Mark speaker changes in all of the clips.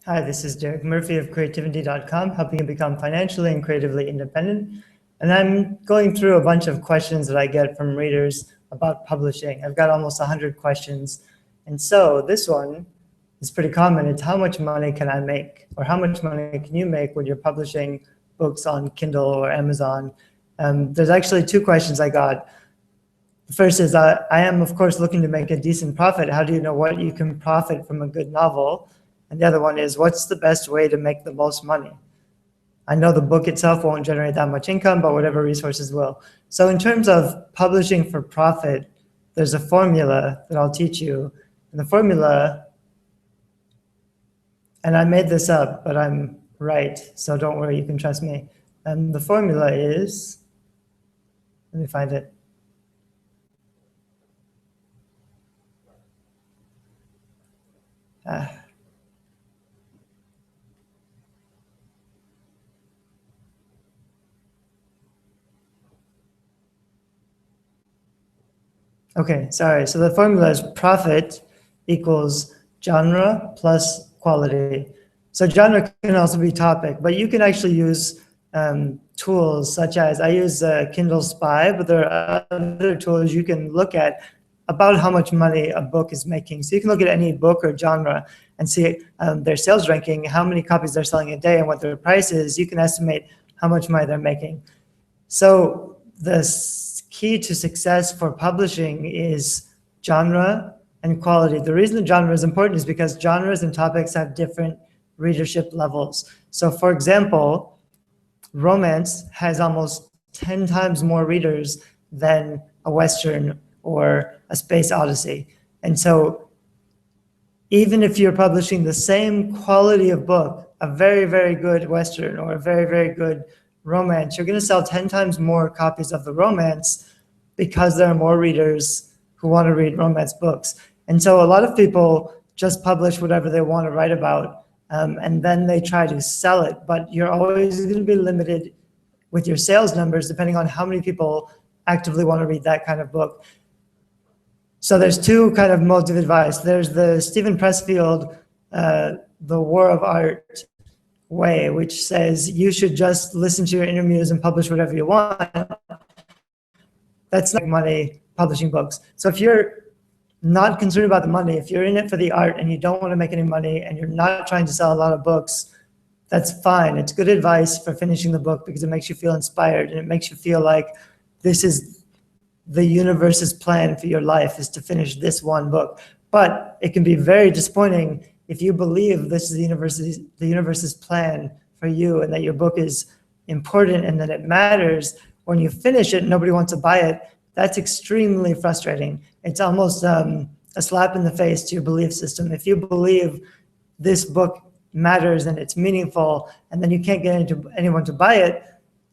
Speaker 1: Hi, this is Derek Murphy of creativity.com, helping you become financially and creatively independent. And I'm going through a bunch of questions that I get from readers about publishing. I've got almost 100 questions. And so this one is pretty common. It's how much money can I make? Or how much money can you make when you're publishing books on Kindle or Amazon? There's actually two questions I got. The first is, I am, of course, looking to make a decent profit. How do you know what you can profit from a good novel? And the other one is, what's the best way to make the most money? I know the book itself won't generate that much income, but whatever resources will. So in terms of publishing for profit, there's a formula that I'll teach you. And the formula, and I made this up, but I'm right, so don't worry, you can trust me. And the formula is, let me find it. Okay, sorry. So the formula is profit equals genre plus quality. So genre can also be topic, but you can actually use tools such as, I use Kindle Spy, but there are other tools you can look at about how much money a book is making. So you can look at any book or genre and see their sales ranking, how many copies they're selling a day and what their price is. You can estimate how much money they're making. So the key to success for publishing is genre and quality. The reason genre is important is because genres and topics have different readership levels. So for example, romance has almost 10 times more readers than a Western or a space odyssey. And so even if you're publishing the same quality of book, a very, very good Western or a very, very good romance, you're going to sell 10 times more copies of the romance because there are more readers who want to read romance books. And so a lot of people just publish whatever they want to write about, and then they try to sell it. But you're always going to be limited with your sales numbers depending on how many people actively want to read that kind of book. So there's two kind of modes of advice. There's the Stephen Pressfield, The War of Art way, which says you should just listen to your inner muse and publish whatever you want. That's not money publishing books. So if you're not concerned about the money, if you're in it for the art and you don't want to make any money and you're not trying to sell a lot of books, that's fine. It's good advice for finishing the book because it makes you feel inspired and it makes you feel like this is the universe's plan for your life, is to finish this one book. But it can be very disappointing if you believe this is the universe's plan for you and that your book is important and that it matters. When you finish it, nobody wants to buy it. That's extremely frustrating. It's almost a slap in the face to your belief system. If you believe this book matters and it's meaningful, and then you can't get anyone to buy it,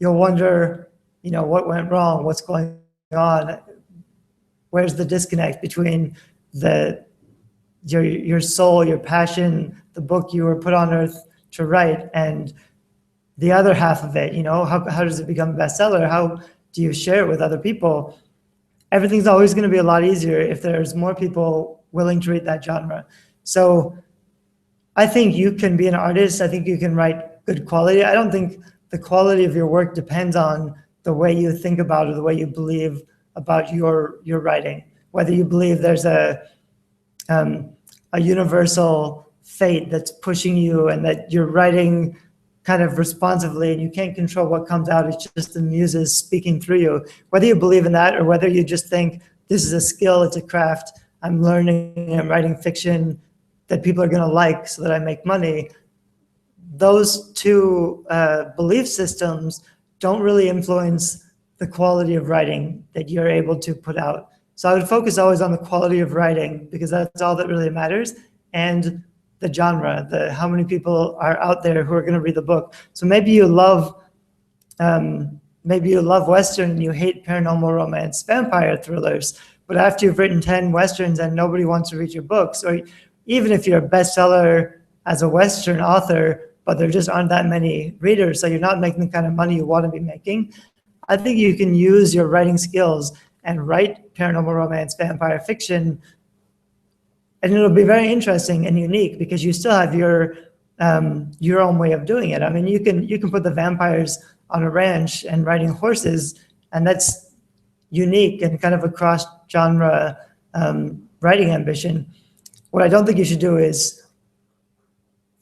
Speaker 1: you'll wonder, what went wrong? What's going on? Where's the disconnect between your soul, your passion, the book you were put on earth to write, and the other half of it? How does it become a bestseller? How do you share it with other people? Everything's always going to be a lot easier if there's more people willing to read that genre. So I think you can be an artist. I think you can write good quality. I don't think the quality of your work depends on the way you think about or the way you believe about your writing. Whether you believe there's a universal fate that's pushing you and that you're writing kind of responsively and you can't control what comes out, it's just the muses speaking through you. Whether you believe in that or whether you just think this is a skill, it's a craft, I'm learning, I'm writing fiction that people are going to like so that I make money, those two belief systems don't really influence the quality of writing that you're able to put out. So I would focus always on the quality of writing because that's all that really matters, and the genre, how many people are out there who are going to read the book. So maybe you love Western and you hate paranormal romance, vampire thrillers, but after you've written 10 Westerns and nobody wants to read your books, or even if you're a bestseller as a Western author, but there just aren't that many readers, so you're not making the kind of money you want to be making, I think you can use your writing skills and write paranormal romance, vampire fiction, and it'll be very interesting and unique because you still have your your own way of doing it. I mean, you can put the vampires on a ranch and riding horses, and that's unique and kind of a cross-genre writing ambition. What I don't think you should do is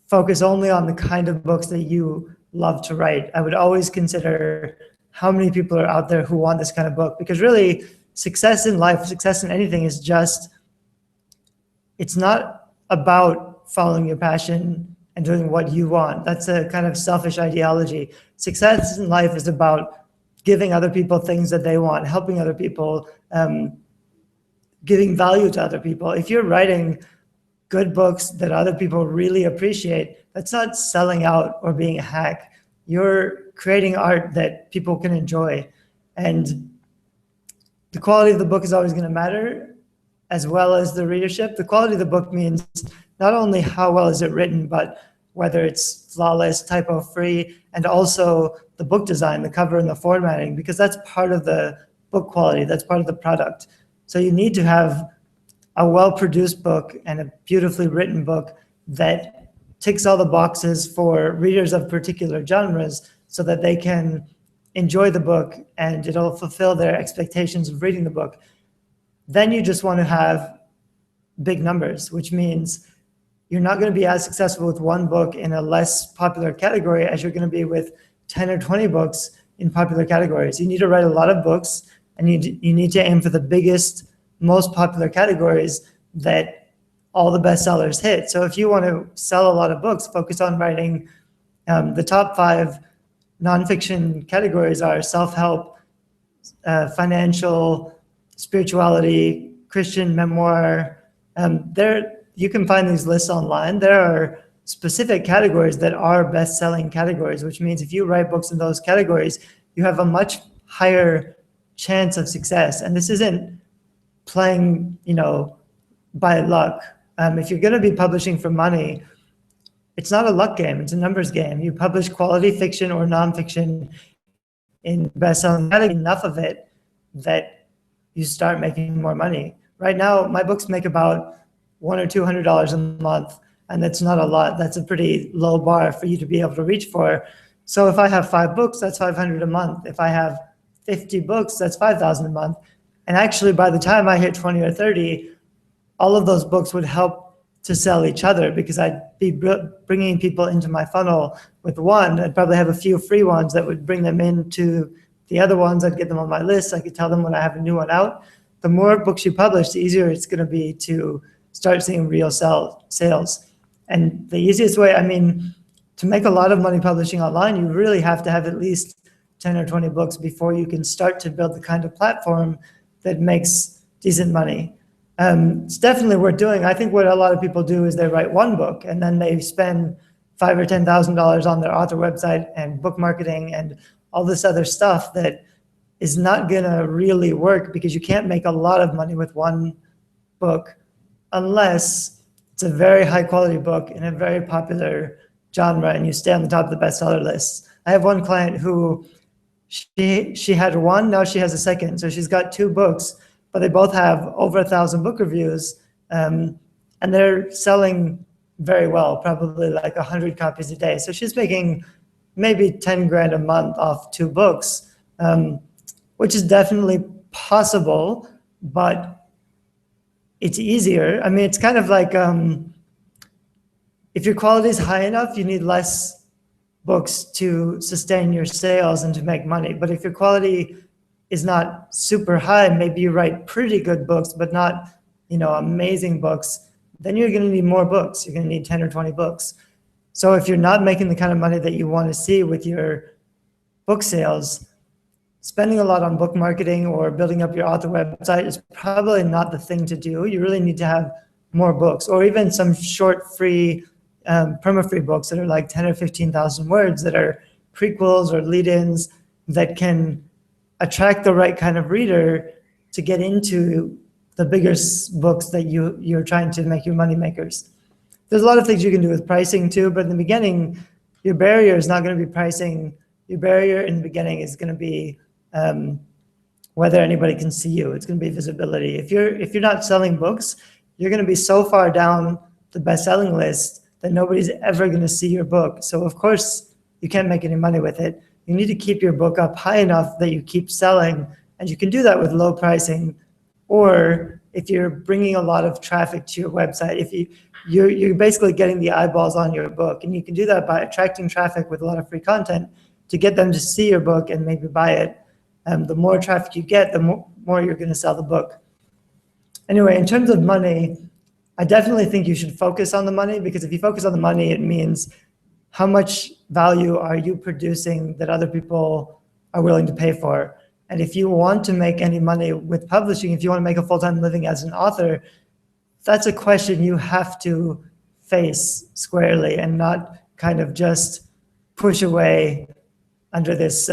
Speaker 1: focus only on the kind of books that you love to write. I would always consider how many people are out there who want this kind of book, because really success in life, success in anything is just, it's not about following your passion and doing what you want. That's a kind of selfish ideology. Success in life is about giving other people things that they want, helping other people, giving value to other people. If you're writing good books that other people really appreciate, that's not selling out or being a hack. You're creating art that people can enjoy. And the quality of the book is always going to matter, as well as the readership. The quality of the book means not only how well is it written, but whether it's flawless, typo-free, and also the book design, the cover and the formatting, because that's part of the book quality, that's part of the product. So you need to have a well-produced book and a beautifully written book that ticks all the boxes for readers of particular genres so that they can enjoy the book and it'll fulfill their expectations of reading the book. Then you just want to have big numbers, which means you're not going to be as successful with one book in a less popular category as you're going to be with 10 or 20 books in popular categories. You need to write a lot of books, and you need to aim for the biggest, most popular categories that all the bestsellers hit. So if you want to sell a lot of books, focus on writing. The top 5 nonfiction categories are self-help, financial, spirituality, Christian memoir. You can find these lists online. There are specific categories that are best-selling categories, which means if you write books in those categories, you have a much higher chance of success. And this isn't playing, by luck. If you're going to be publishing for money, it's not a luck game, it's a numbers game. You publish quality fiction or nonfiction in best-selling category, enough of it that you start making more money. Right now, my books make about $100 or $200 a month, and that's not a lot. That's a pretty low bar for you to be able to reach for. So if I have 5 books, that's $500 a month. If I have 50 books, that's $5,000 a month. And actually, by the time I hit 20 or 30, all of those books would help to sell each other, because I'd be bringing people into my funnel with one. I'd probably have a few free ones that would bring them into the other ones. I'd get them on my list. I could tell them when I have a new one out. The more books you publish, the easier it's going to be to start seeing real sales. And the easiest way, to make a lot of money publishing online, you really have to have at least 10 or 20 books before you can start to build the kind of platform that makes decent money. It's definitely worth doing. I think what a lot of people do is they write one book and then they spend $5,000 or $10,000 on their author website and book marketing and all this other stuff that is not gonna really work, because you can't make a lot of money with one book unless it's a very high quality book in a very popular genre and you stay on the top of the bestseller lists. I have one client who she had one, now she has a second. So she's got 2 books, but they both have over 1,000 book reviews, and they're selling very well, probably like 100 copies a day. So she's making maybe 10 grand a month off 2 books, which is definitely possible, but it's easier. It's kind of like, if your quality is high enough, you need less books to sustain your sales and to make money. But if your quality is not super high, maybe you write pretty good books, but not, amazing books, then you're going to need more books. You're going to need 10 or 20 books. So if you're not making the kind of money that you want to see with your book sales, spending a lot on book marketing or building up your author website is probably not the thing to do. You really need to have more books, or even some short, free, perma-free books that are like 10 or 15,000 words that are prequels or lead-ins that can attract the right kind of reader to get into the bigger books that you're trying to make your money makers. There's a lot of things you can do with pricing too, but in the beginning, your barrier is not going to be pricing. Your barrier in the beginning is going to be whether anybody can see you. It's going to be visibility. If you're not selling books, you're going to be so far down the best-selling list then nobody's ever going to see your book. So of course, you can't make any money with it. You need to keep your book up high enough that you keep selling. And you can do that with low pricing. Or if you're bringing a lot of traffic to your website, if you're basically getting the eyeballs on your book. And you can do that by attracting traffic with a lot of free content to get them to see your book and maybe buy it. The more traffic you get, the more you're going to sell the book. Anyway, in terms of money, I definitely think you should focus on the money, because if you focus on the money, it means how much value are you producing that other people are willing to pay for. And if you want to make any money with publishing, if you want to make a full-time living as an author, that's a question you have to face squarely and not kind of just push away under this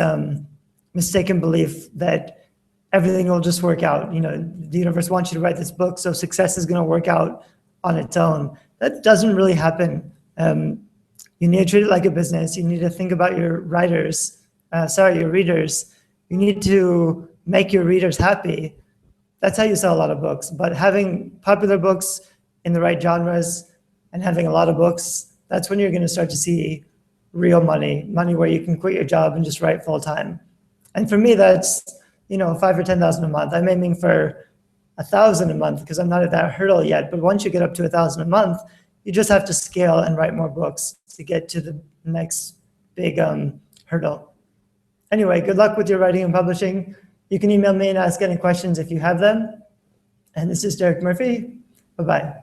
Speaker 1: mistaken belief that everything will just work out. You know, the universe wants you to write this book, so success is going to work out on its own. That doesn't really happen. You need to treat it like a business. You need to think about your your readers. You need to make your readers happy. That's how you sell a lot of books. But having popular books in the right genres and having a lot of books, that's when you're going to start to see real money where you can quit your job and just write full time. And for me, that's, you know, 5,000 or 10,000 a month. I'm aiming for 1,000 a month because I'm not at that hurdle yet. But once you get up to 1,000 a month, you just have to scale and write more books to get to the next big hurdle. Anyway, good luck with your writing and publishing. You can email me and ask any questions if you have them. And this is Derek Murphy. Bye-bye.